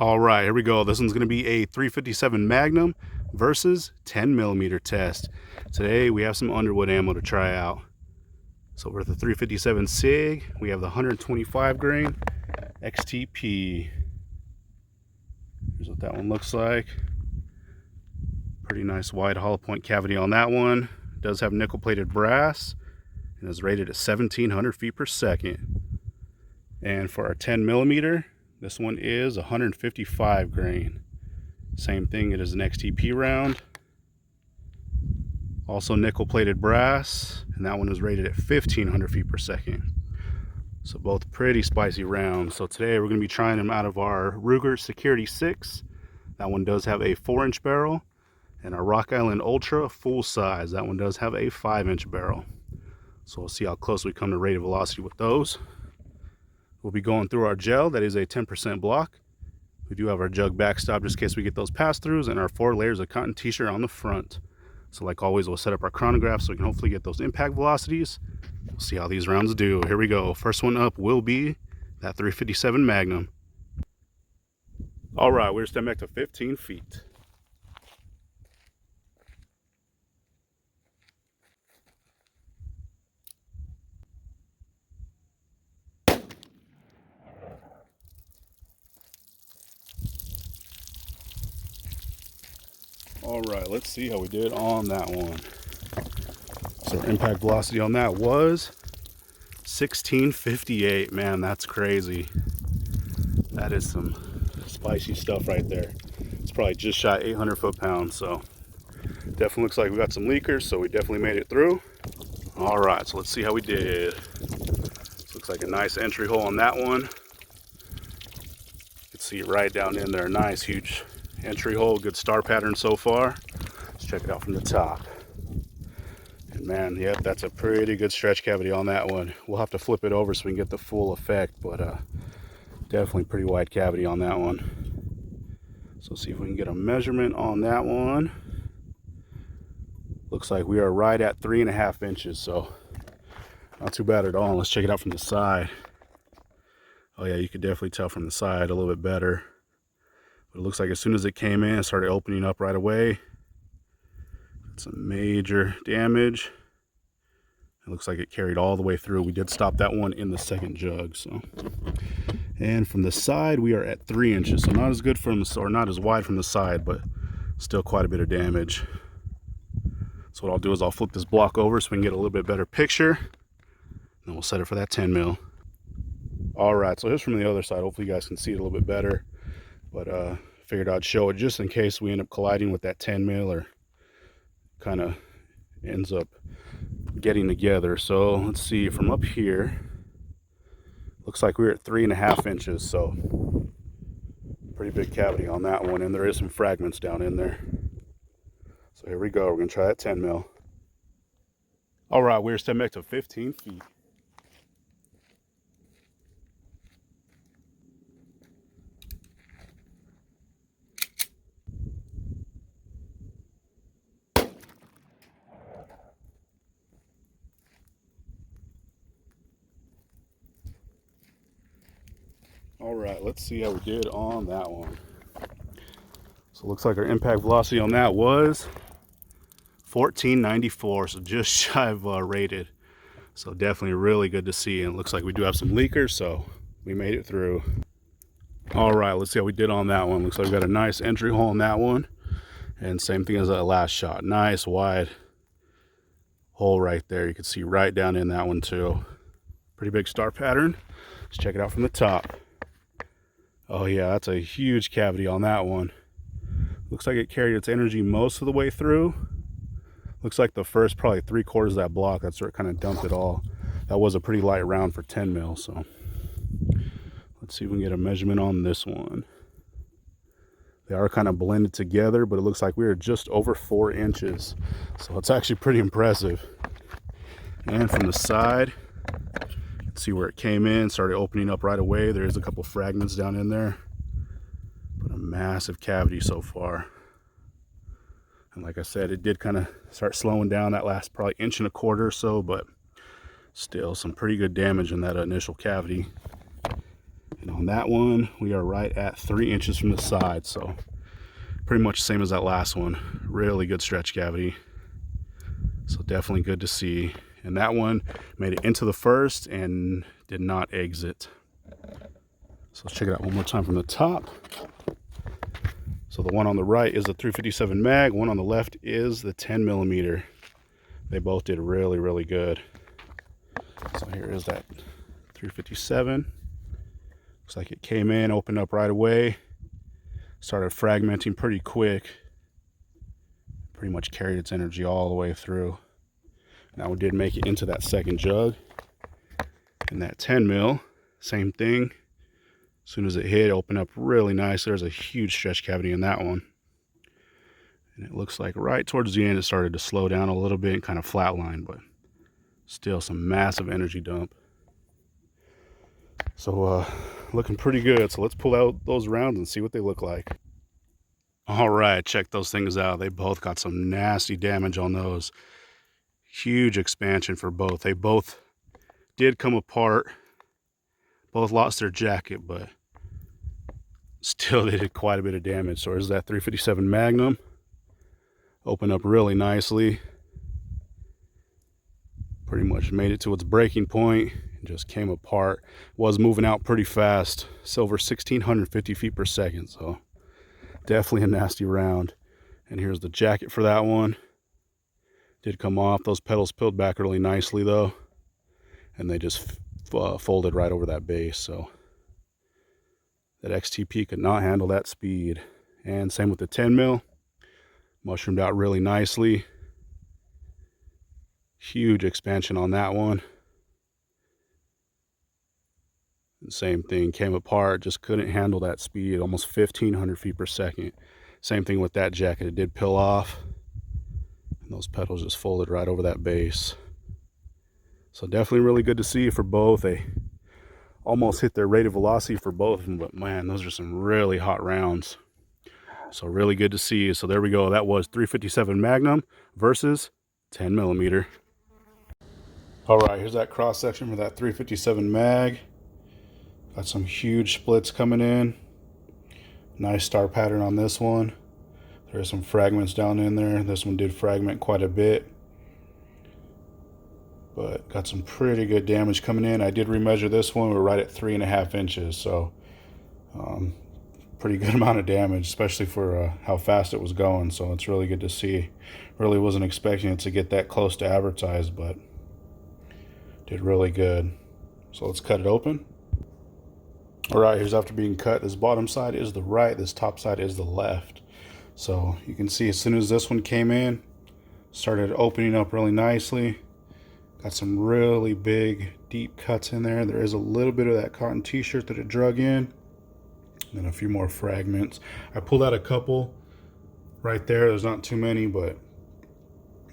All right, here we go. This one's going to be a 357 Magnum versus 10mm test. Today we have some Underwood ammo to try out. So for the 357 SIG, we have the 125 grain XTP. Here's what that one looks like. Pretty nice wide hollow point cavity on that one. It does have nickel plated brass and is rated at 1700 feet per second. And for our 10mm, this one is 155 grain. Same thing, it is an XTP round. Also nickel plated brass, and that one is rated at 1500 feet per second. So both pretty spicy rounds. So today we're going to be trying them out of our Ruger Security 6. That one does have a 4-inch barrel. And our Rock Island Ultra full size, that one does have a 5-inch barrel. So we'll see how close we come to rated velocity with those. We'll be going through our gel, that is a 10% block. We do have our jug backstop just in case we get those pass-throughs, and our 4 layers of cotton t-shirt on the front. So like always, we'll set up our chronograph so we can hopefully get those impact velocities. We'll see how these rounds do. Here we go. First one up will be that 357 Magnum. All right, we're stepping back to 15 feet. All right, let's see how we did on that one. So our impact velocity on that was 1658. Man, that's crazy. That is some spicy stuff right there. It's probably just shy 800 foot-pounds, so definitely looks like we got some leakers, so we definitely made it through. All right, so let's see how we did. This looks like a nice entry hole on that one. You can see it right down in there. Nice, huge entry hole, good star pattern so far. Let's check it out from the top. And man, yeah, that's a pretty good stretch cavity on that one. We'll have to flip it over so we can get the full effect, but definitely pretty wide cavity on that one. So see if we can get a measurement on that one. Looks like we are right at 3.5 inches, so not too bad at all. Let's check it out from the side. Oh yeah, you could definitely tell from the side a little bit better. But it looks like as soon as it came in, it started opening up right away. Some major damage. It looks like it carried all the way through. We did stop that one in the second jug. So, and from the side, we are at 3 inches. So not as good from, or not as wide from the side, but still quite a bit of damage. So what I'll do is I'll flip this block over so we can get a little bit better picture. And we'll set it for that 10 mil. All right, so here's from the other side. Hopefully you guys can see it a little bit better. But figured I'd show it just in case we end up colliding with that 10 mil or kind of ends up getting together. So let's see, from up here, looks like we're at 3.5 inches. So pretty big cavity on that one, and there is some fragments down in there. So here we go. We're gonna try that 10 mil. All right, we're stepping back to 15 feet. All right, let's see how we did on that one. So it looks like our impact velocity on that was 1494, so just shy of rated. So definitely really good to see, and it looks like we do have some leakers, so we made it through. All right, let's see how we did on that one. Looks like we got a nice entry hole on that one, and same thing as that last shot. Nice wide hole right there. You can see right down in that one too. Pretty big star pattern. Let's check it out from the top. Oh yeah, that's a huge cavity on that one. Looks like it carried its energy most of the way through. Looks like the first probably 3/4 of that block, that's where it kind of dumped it all. That was a pretty light round for 10 mil, so let's see if we can get a measurement on this one. They are kind of blended together, but it looks like we are just over 4 inches. So it's actually pretty impressive. And from the side, see where it came in, started opening up right away. There is a couple fragments down in there, but a massive cavity so far. And like I said, it did kind of start slowing down that last probably 1.25 inches or so, but still some pretty good damage in that initial cavity. And on that one, we are right at 3 inches from the side. So pretty much the same as that last one. Really good stretch cavity. So definitely good to see. And that one made it into the first and did not exit. So let's check it out one more time from the top. So the one on the right is the 357 mag. One on the left is the 10 millimeter. They both did really, really good. So here is that 357. Looks like it came in, opened up right away. Started fragmenting pretty quick. Pretty much carried its energy all the way through. Now we did make it into that second jug. And that 10 mil, same thing. As soon as it hit, opened up really nice. There's a huge stretch cavity in that one. And it looks like right towards the end, it started to slow down a little bit and kind of flatline, but still some massive energy dump. So looking pretty good. So let's pull out those rounds and see what they look like. All right, check those things out. They both got some nasty damage on those. Huge expansion for both. They both did come apart. Both lost their jacket, but still they did quite a bit of damage. So there's that 357 Magnum. Opened up really nicely. Pretty much made it to its breaking point and just came apart. Was moving out pretty fast. Silver 1,650 feet per second. So definitely a nasty round. And here's the jacket for that one. Did come off. Those pedals peeled back really nicely though. And they just folded right over that base. So that XTP could not handle that speed. And same with the 10 mil. Mushroomed out really nicely. Huge expansion on that one. And same thing, came apart, just couldn't handle that speed, almost 1,500 feet per second. Same thing with that jacket, it did peel off. And those pedals just folded right over that base. So definitely really good to see for both. They almost hit their rated velocity for both of them, but man, those are some really hot rounds. So really good to see. So there we go. That was 357 Magnum versus 10 millimeter. All right, here's that cross section for that 357 mag. Got some huge splits coming in. Nice star pattern on this one. There's some fragments down in there. This one did fragment quite a bit, but got some pretty good damage coming in. I did remeasure this one. We're right at 3.5 inches. So pretty good amount of damage, especially for how fast it was going. So it's really good to see. Really wasn't expecting it to get that close to advertised, but did really good. So let's cut it open. All right, here's after being cut. This bottom side is the right, this top side is the left. So you can see as soon as this one came in, started opening up really nicely. Got some really big, deep cuts in there. There is a little bit of that cotton t-shirt that it drug in. And a few more fragments. I pulled out a couple right there. There's not too many, but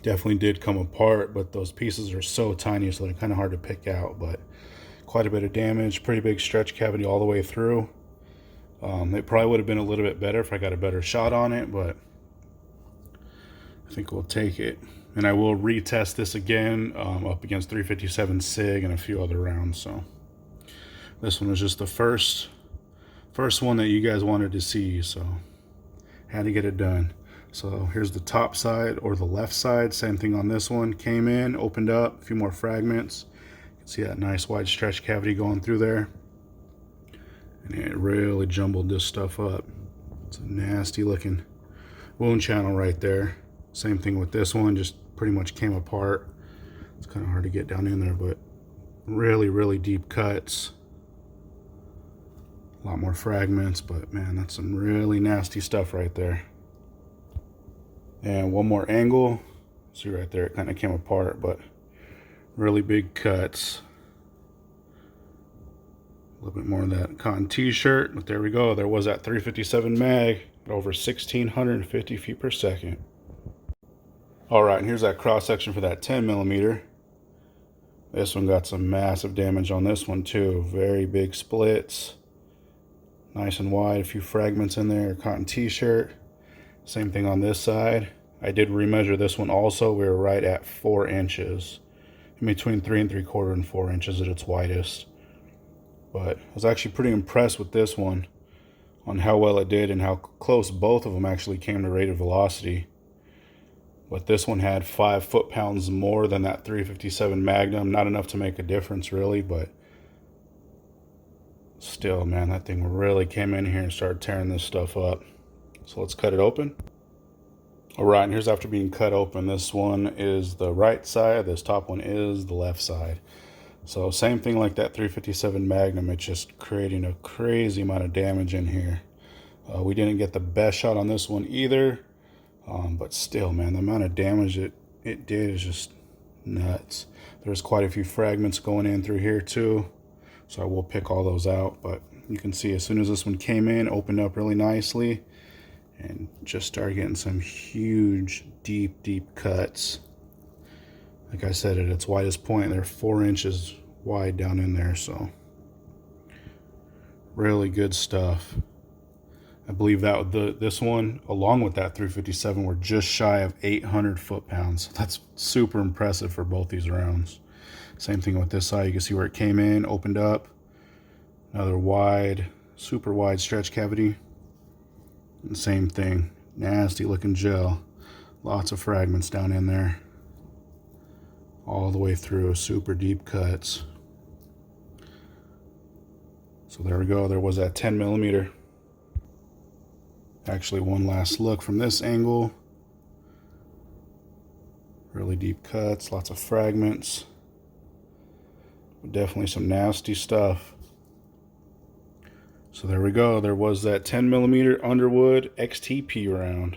definitely did come apart. But those pieces are so tiny, so they're kind of hard to pick out. But quite a bit of damage. Pretty big stretch cavity all the way through. It probably would have been a little bit better if I got a better shot on it, but I think we'll take it. And I will retest this again up against 357 SIG and a few other rounds. So this one was just the first one that you guys wanted to see, so had to get it done. So here's the top side, or the left side. Same thing on this one. Came in, opened up, a few more fragments. You can see that nice wide stretch cavity going through there. And it really jumbled this stuff up. It's a nasty looking wound channel right there. Same thing with this one, just pretty much came apart. It's kind of hard to get down in there, but really, really deep cuts. A lot more fragments, but man, that's some really nasty stuff right there. And one more angle. See right there, it kind of came apart, but really big cuts. A little bit more of that cotton t-shirt, but there we go. There was that 357 mag at over 1,650 feet per second. All right, and here's that cross section for that 10 millimeter. This one got some massive damage on this one too. Very big splits. Nice and wide, a few fragments in there, cotton t-shirt. Same thing on this side. I did remeasure this one also. We were right at 4 inches. In between 3 3/4 and 4 inches at its widest. But I was actually pretty impressed with this one on how well it did and how close both of them actually came to rated velocity. But this one had 5 foot-pounds more than that 357 Magnum. Not enough to make a difference really, but still, man, that thing really came in here and started tearing this stuff up. So let's cut it open. All right, and here's after being cut open. This one is the right side, this top one is the left side. So same thing like that 357 Magnum, it's just creating a crazy amount of damage in here. We didn't get the best shot on this one either, but still, man, the amount of damage it did is just nuts. There's quite a few fragments going in through here too, so I will pick all those out. But you can see as soon as this one came in, opened up really nicely, and just started getting some huge, deep cuts. Like I said, at its widest point, they're 4 inches wide down in there, so really good stuff. I believe that this one, along with that 357, were just shy of 800 foot-pounds. That's super impressive for both these rounds. Same thing with this side. You can see where it came in, opened up. Another wide, super wide stretch cavity. And same thing, nasty looking gel. Lots of fragments down in there. All the way through, super deep cuts. So there we go, there was that 10 millimeter. Actually, one last look from this angle. Really deep cuts, lots of fragments. Definitely some nasty stuff. So there we go, there was that 10 millimeter Underwood XTP round.